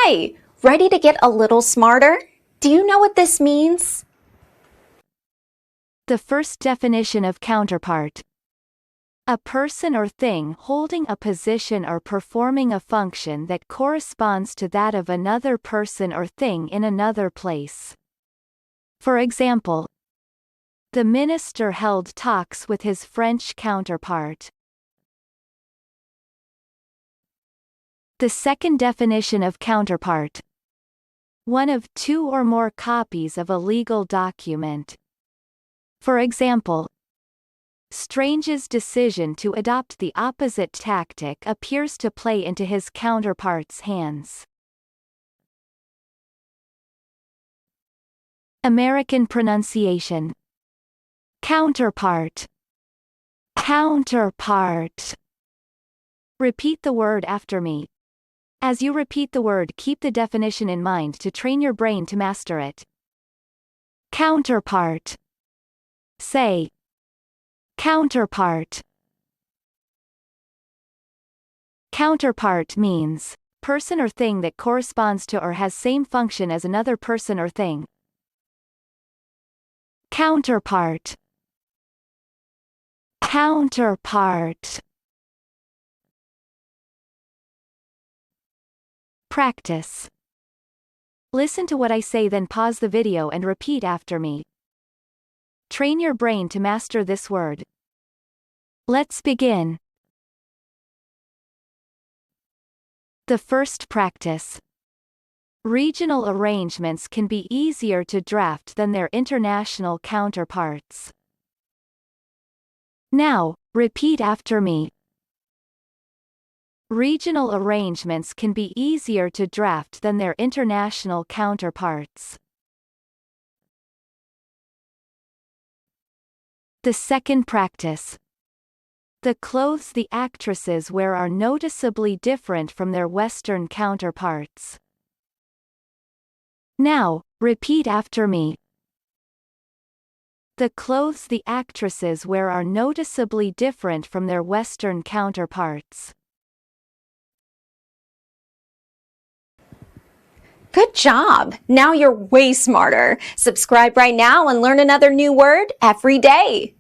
Hi! Ready to get a little smarter? Do you know what this means? The first definition of counterpart. A person or thing holding a position or performing a function that corresponds to that of another person or thing in another place. For example, the minister held talks with his French counterpart. The second definition of counterpart. One of two or more copies of a legal document. For example, Strange's decision to adopt the opposite tactic appears to play into his counterpart's hands. American pronunciation. Counterpart. Counterpart. Repeat the word after me. As you repeat the word, keep the definition in mind to train your brain to master it. Counterpart. Say. Counterpart. Counterpart means person or thing that corresponds to or has same function as another person or thing. Counterpart. Counterpart. Practice. Listen to what I say, then pause the video and repeat after me. Train your brain to master this word. Let's begin. The first practice. Regional arrangements can be easier to draft than their international counterparts. Now, repeat after me. Regional arrangements can be easier to draft than their international counterparts. The second practice. The clothes the actresses wear are noticeably different from their Western counterparts. Now, repeat after me. The clothes the actresses wear are noticeably different from their Western counterparts. Good job! Now you're way smarter. Subscribe right now and learn another new word every day.